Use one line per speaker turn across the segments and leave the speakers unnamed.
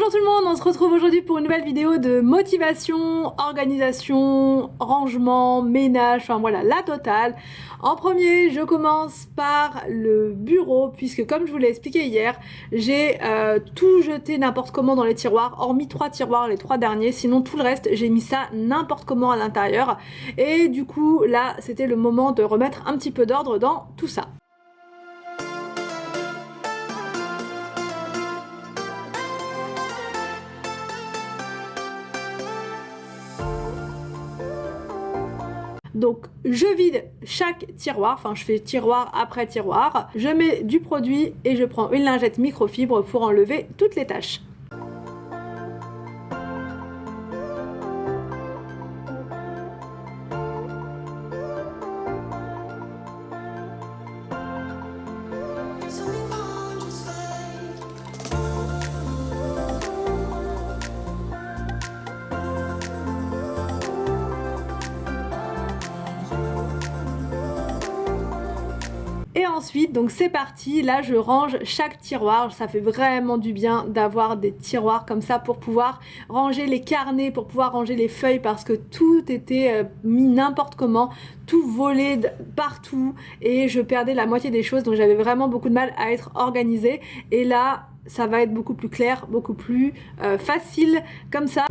Bonjour tout le monde, on se retrouve aujourd'hui pour une nouvelle vidéo de motivation, organisation, rangement, ménage, enfin voilà, la totale. En premier, je commence par le bureau, puisque comme je vous l'ai expliqué hier, j'ai tout jeté n'importe comment dans les tiroirs, hormis 3 tiroirs, les 3 derniers, sinon tout le reste, j'ai mis ça n'importe comment à l'intérieur. Et du coup, là, c'était le moment de remettre un petit peu d'ordre dans tout ça. Donc je vide chaque tiroir, enfin je fais tiroir après tiroir, je mets du produit et je prends une lingette microfibre pour enlever toutes les taches. Et ensuite, donc c'est parti, là je range chaque tiroir, ça fait vraiment du bien d'avoir des tiroirs comme ça pour pouvoir ranger les carnets, pour pouvoir ranger les feuilles parce que tout était mis n'importe comment, tout volé partout et je perdais la moitié des choses, donc j'avais vraiment beaucoup de mal à être organisée et là ça va être beaucoup plus clair, beaucoup plus facile comme ça.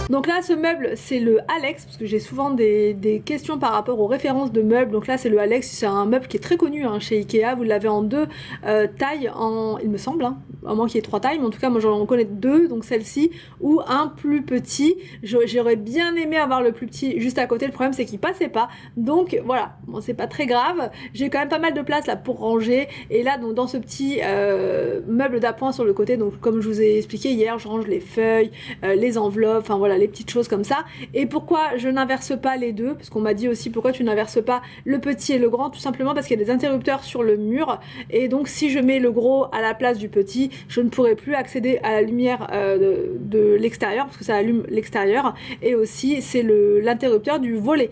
Donc là ce meuble c'est le Alex, parce que j'ai souvent des questions par rapport aux références de meubles. Donc là c'est le Alex, c'est un meuble qui est très connu hein, chez Ikea. Vous l'avez en 2 tailles, il me semble, hein, à moins qu'il y ait 3 tailles, mais en tout cas moi j'en connais 2, donc celle-ci, ou un plus petit. J'aurais bien aimé avoir le plus petit juste à côté, le problème c'est qu'il passait pas. Donc voilà, bon c'est pas très grave, j'ai quand même pas mal de place là pour ranger. Et là donc dans ce petit meuble d'appoint sur le côté, donc comme je vous ai expliqué hier, je range les feuilles, les enveloppes, enfin voilà, les petites choses comme ça. Et pourquoi je n'inverse pas les deux, parce qu'on m'a dit aussi pourquoi tu n'inverses pas le petit et le grand, tout simplement parce qu'il y a des interrupteurs sur le mur et donc si je mets le gros à la place du petit, je ne pourrai plus accéder à la lumière de l'extérieur parce que ça allume l'extérieur, et aussi c'est l'interrupteur du volet.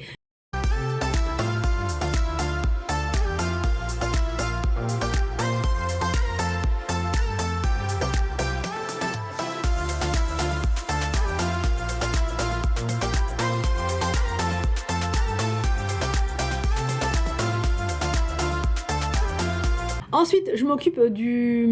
Ensuite, je m'occupe du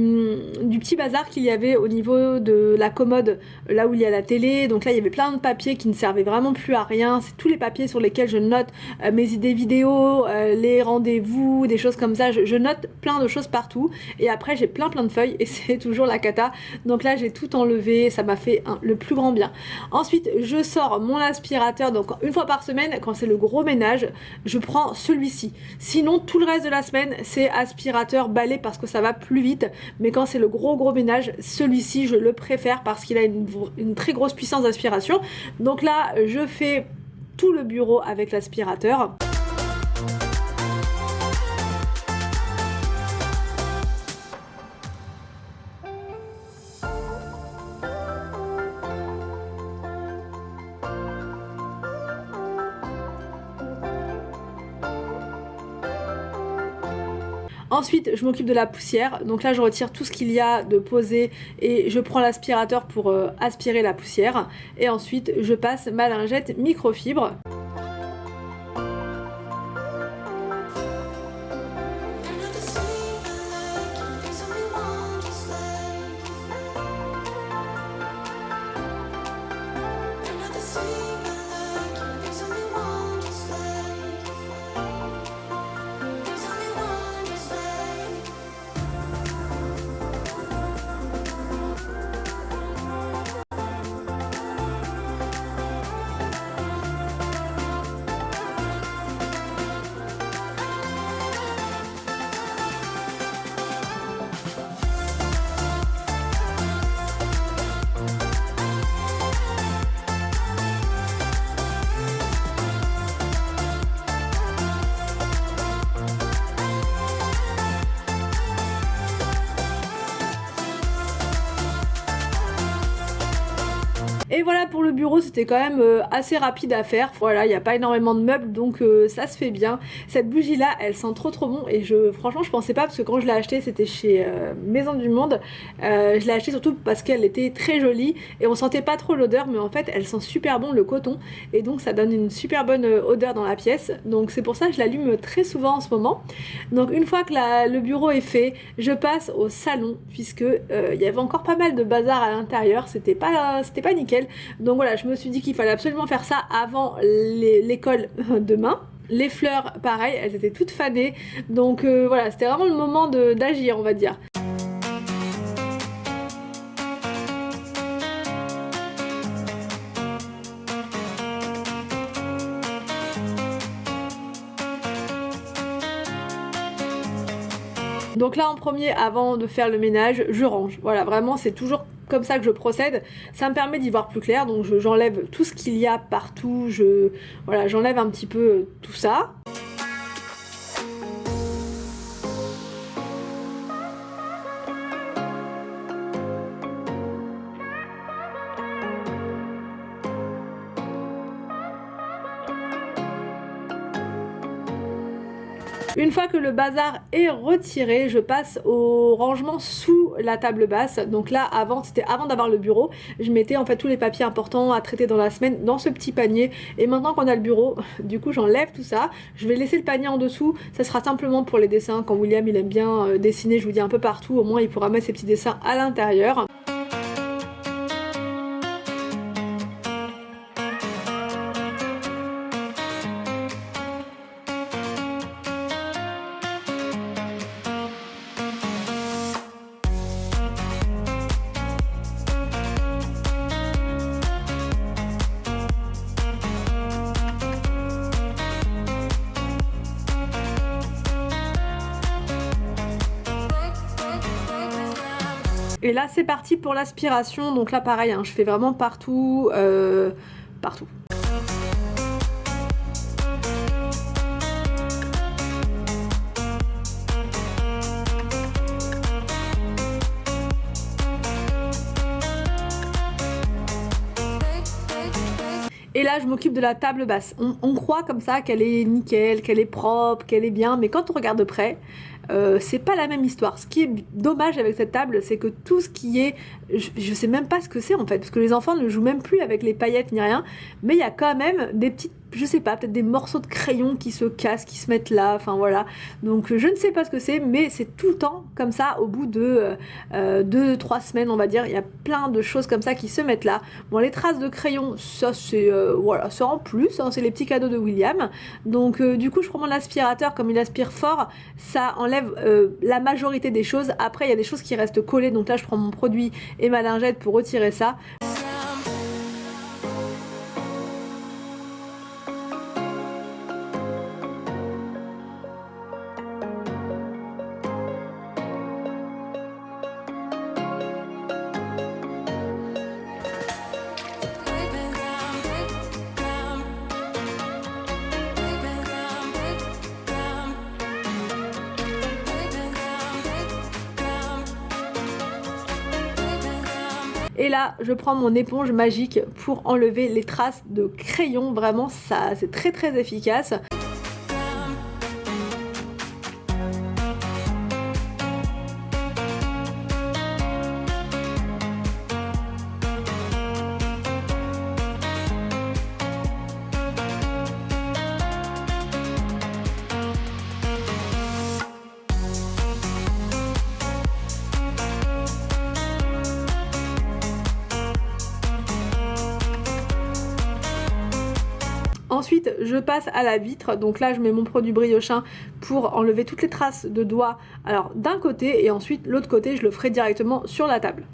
petit bazar qu'il y avait au niveau de la commode, là où il y a la télé. Donc là, il y avait plein de papiers qui ne servaient vraiment plus à rien. C'est tous les papiers sur lesquels je note mes idées vidéo, les rendez-vous, des choses comme ça. Je note plein de choses partout. Et après, j'ai plein de feuilles et c'est toujours la cata. Donc là, j'ai tout enlevé. Ça m'a fait le plus grand bien. Ensuite, je sors mon aspirateur. Donc une fois par semaine, quand c'est le gros ménage, je prends celui-ci. Sinon, tout le reste de la semaine, c'est aspirateur balai parce que ça va plus vite, mais quand c'est le gros ménage, celui-ci je le préfère parce qu'il a une très grosse puissance d'aspiration. Donc là je fais tout le bureau avec l'aspirateur. Ensuite, je m'occupe de la poussière. Donc là, je retire tout ce qu'il y a de posé et je prends l'aspirateur pour aspirer la poussière. Et ensuite, je passe ma lingette microfibre. Et voilà pour le bureau, c'était quand même assez rapide à faire. Voilà, il n'y a pas énormément de meubles, donc ça se fait bien. Cette bougie là, elle sent trop bon et franchement je pensais pas, parce que quand je l'ai achetée c'était chez Maison du Monde. Je l'ai achetée surtout parce qu'elle était très jolie et on sentait pas trop l'odeur, mais en fait elle sent super bon le coton et donc ça donne une super bonne odeur dans la pièce. Donc c'est pour ça que je l'allume très souvent en ce moment. Donc une fois que le bureau est fait, je passe au salon, puisque il y avait encore pas mal de bazar à l'intérieur, c'était pas nickel. Donc voilà, je me suis dit qu'il fallait absolument faire ça avant l'école demain. Les fleurs, pareil, elles étaient toutes fanées. Donc voilà, c'était vraiment le moment d'agir, on va dire. Donc là en premier, avant de faire le ménage, je range. Voilà, vraiment c'est toujours comme ça que je procède. Ça me permet d'y voir plus clair, donc j'enlève tout ce qu'il y a partout. Voilà, j'enlève un petit peu tout ça. Une fois que le bazar est retiré, je passe au rangement sous la table basse. Donc là, c'était avant d'avoir le bureau, je mettais en fait tous les papiers importants à traiter dans la semaine dans ce petit panier. Et maintenant qu'on a le bureau, du coup j'enlève tout ça. Je vais laisser le panier en dessous. Ça sera simplement pour les dessins. Quand William il aime bien dessiner, je vous dis un peu partout, au moins il pourra mettre ses petits dessins à l'intérieur. Et là c'est parti pour l'aspiration, donc là pareil, hein, je fais vraiment partout, partout. Et là je m'occupe de la table basse. On croit comme ça qu'elle est nickel, qu'elle est propre, qu'elle est bien, mais quand on regarde de près, c'est pas la même histoire. Ce qui est dommage avec cette table, c'est que tout ce qui est... Je sais même pas ce que c'est en fait, parce que les enfants ne jouent même plus avec les paillettes ni rien, mais il y a quand même des petites... Je sais pas, peut-être des morceaux de crayon qui se cassent, qui se mettent là, enfin voilà. Donc je ne sais pas ce que c'est, mais c'est tout le temps comme ça, au bout de 2-3 semaines, on va dire. Il y a plein de choses comme ça qui se mettent là. Bon, les traces de crayon, ça c'est voilà, ça en plus, hein, c'est les petits cadeaux de William. Donc du coup, je prends mon aspirateur, comme il aspire fort, ça enlève la majorité des choses. Après, il y a des choses qui restent collées, donc là, je prends mon produit et ma lingette pour retirer ça. Et là, je prends mon éponge magique pour enlever les traces de crayon. Vraiment, ça, c'est très très efficace. Ensuite, je passe à la vitre. Donc là, je mets mon produit briochin pour enlever toutes les traces de doigts. Alors d'un côté, et ensuite l'autre côté, je le ferai directement sur la table.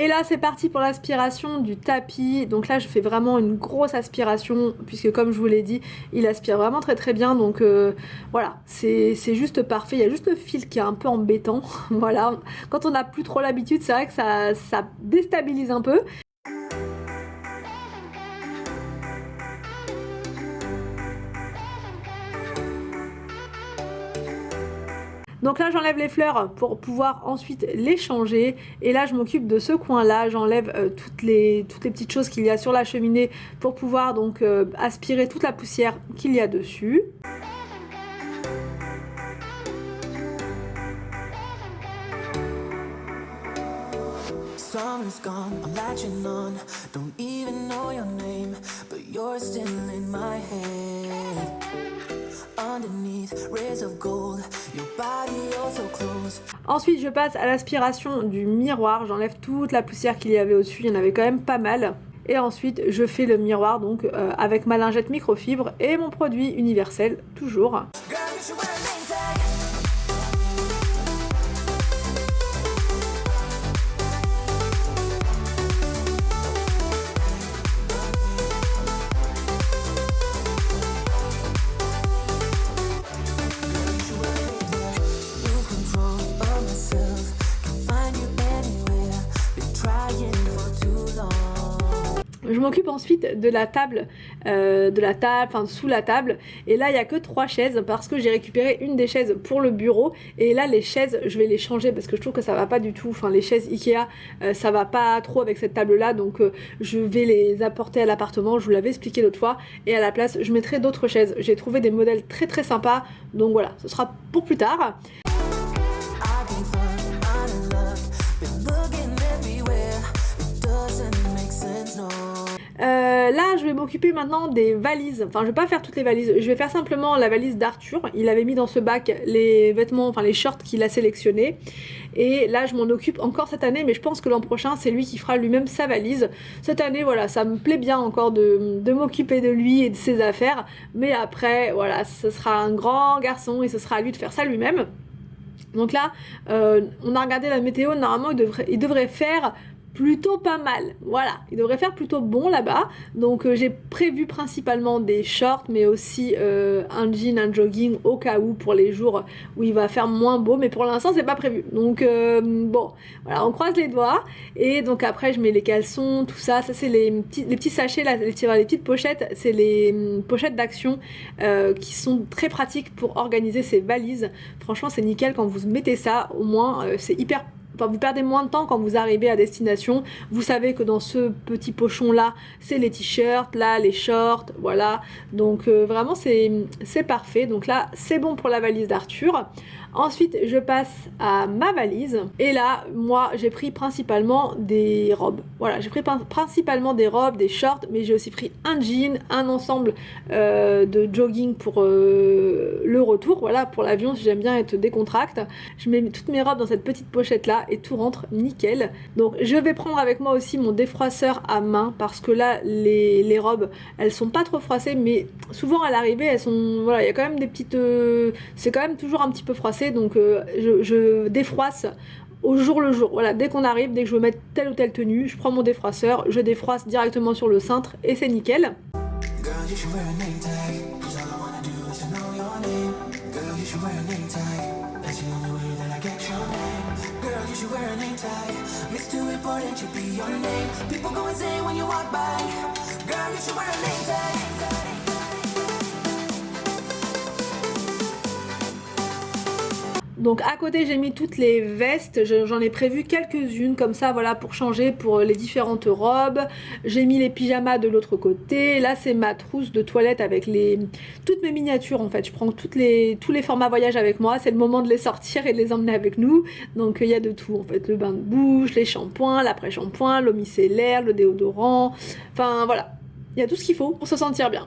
Et là c'est parti pour l'aspiration du tapis. Donc là je fais vraiment une grosse aspiration puisque comme je vous l'ai dit, il aspire vraiment très très bien. Donc voilà, c'est juste parfait. Il y a juste le fil qui est un peu embêtant. Voilà, quand on n'a plus trop l'habitude, c'est vrai que ça déstabilise un peu. Donc là j'enlève les fleurs pour pouvoir ensuite les changer et là je m'occupe de ce coin là, j'enlève toutes les petites choses qu'il y a sur la cheminée pour pouvoir donc aspirer toute la poussière qu'il y a dessus. Summer's gone, I'm latching on. Don't even know your name, but you're still in my head. Underneath rays of gold, your body also close. Ensuite, je passe à l'aspiration du miroir. J'enlève toute la poussière qu'il y avait au-dessus. Il y en avait quand même pas mal. Et ensuite, je fais le miroir donc avec ma lingette microfibre et mon produit universel toujours. Je m'occupe ensuite de la table, enfin sous la table. Et là, il n'y a que 3 chaises parce que j'ai récupéré une des chaises pour le bureau. Et là, les chaises, je vais les changer parce que je trouve que ça va pas du tout. Enfin, les chaises Ikea, ça va pas trop avec cette table-là. Donc, je vais les apporter à l'appartement. Je vous l'avais expliqué l'autre fois. Et à la place, je mettrai d'autres chaises. J'ai trouvé des modèles très très sympas. Donc voilà, ce sera pour plus tard. Là je vais m'occuper maintenant des valises, enfin je vais pas faire toutes les valises, je vais faire simplement la valise d'Arthur. Il avait mis dans ce bac les vêtements, enfin les shorts qu'il a sélectionnés. Et là je m'en occupe encore cette année, mais je pense que l'an prochain c'est lui qui fera lui-même sa valise. Cette année voilà, ça me plaît bien encore de m'occuper de lui et de ses affaires. Mais après voilà, ce sera un grand garçon et ce sera à lui de faire ça lui-même. Donc là on a regardé la météo, normalement il devrait faire plutôt pas mal, voilà, il devrait faire plutôt bon là-bas. Donc j'ai prévu principalement des shorts mais aussi un jean, un jogging au cas où pour les jours où il va faire moins beau, mais pour l'instant c'est pas prévu. Donc bon, voilà, on croise les doigts. Et donc après je mets les caleçons, tout ça, ça c'est les petits sachets là, les petites pochettes, c'est les pochettes d'Action qui sont très pratiques pour organiser ses valises. Franchement c'est nickel quand vous mettez ça, au moins c'est hyper. Enfin, vous perdez moins de temps quand vous arrivez à destination. Vous savez que dans ce petit pochon là, c'est les t-shirts, là les shorts, voilà. Donc vraiment c'est parfait. Donc là c'est bon pour la valise d'Arthur. Ensuite je passe à ma valise. Et là moi j'ai pris principalement des robes. Voilà, j'ai pris principalement des robes, des shorts, mais j'ai aussi pris un jean, un ensemble de jogging pour le retour. Voilà, pour l'avion si j'aime bien être décontracte. Je mets toutes mes robes dans cette petite pochette là et tout rentre nickel. Donc je vais prendre avec moi aussi mon défroisseur à main parce que là les robes elles sont pas trop froissées, mais souvent à l'arrivée elles sont, voilà, il y a quand même des petites c'est quand même toujours un petit peu froissé. Donc je défroisse au jour le jour. Voilà, dès qu'on arrive, dès que je veux mettre telle ou telle tenue, je prends mon défroisseur, je défroisse directement sur le cintre et c'est nickel. Donc à côté j'ai mis toutes les vestes, j'en ai prévu quelques-unes comme ça, voilà, pour changer pour les différentes robes. J'ai mis les pyjamas de l'autre côté. Là c'est ma trousse de toilette avec toutes mes miniatures en fait. Je prends tous les formats voyage avec moi, c'est le moment de les sortir et de les emmener avec nous. Donc il y a de tout en fait, le bain de bouche, les shampoings, l'après-shampoing, l'eau micellaire, le déodorant, enfin voilà, il y a tout ce qu'il faut pour se sentir bien.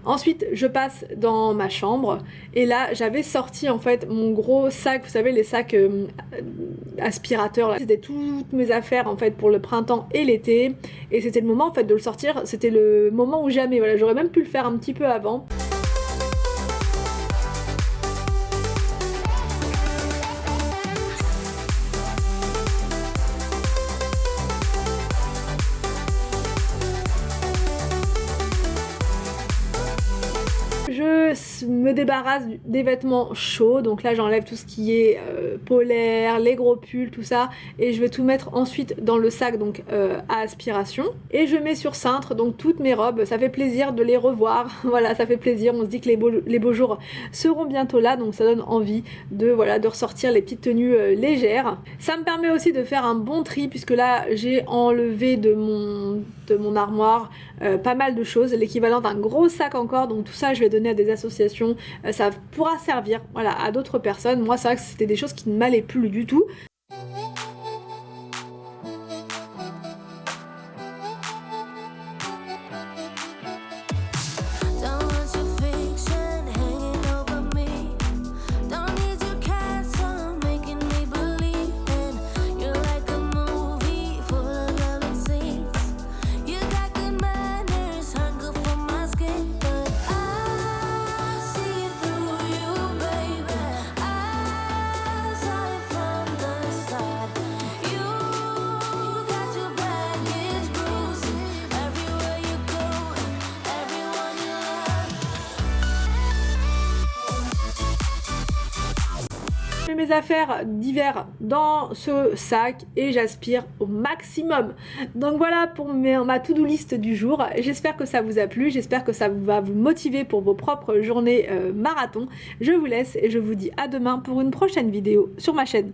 Ensuite je passe dans ma chambre et là j'avais sorti en fait mon gros sac, vous savez les sacs aspirateurs, c'était toutes mes affaires en fait pour le printemps et l'été, et c'était le moment en fait de le sortir, c'était le moment ou jamais, voilà, j'aurais même pu le faire un petit peu avant. Je me débarrasse des vêtements chauds, donc là j'enlève tout ce qui est polaire, les gros pulls, tout ça, et je vais tout mettre ensuite dans le sac donc à aspiration, et je mets sur cintre donc toutes mes robes. Ça fait plaisir de les revoir, voilà, ça fait plaisir, on se dit que les beaux jours seront bientôt là, donc ça donne envie de, voilà, de ressortir les petites tenues légères. Ça me permet aussi de faire un bon tri, puisque là j'ai enlevé de mon armoire pas mal de choses, l'équivalent d'un gros sac encore, donc tout ça je vais donner à des associations, ça pourra servir, voilà, à d'autres personnes. Moi c'est vrai que c'était des choses qui ne m'allaient plus du tout. Je mets mes affaires d'hiver dans ce sac et j'aspire au maximum. Donc voilà pour ma to-do list du jour. J'espère que ça vous a plu, j'espère que ça va vous motiver pour vos propres journées marathon. Je vous laisse et je vous dis à demain pour une prochaine vidéo sur ma chaîne.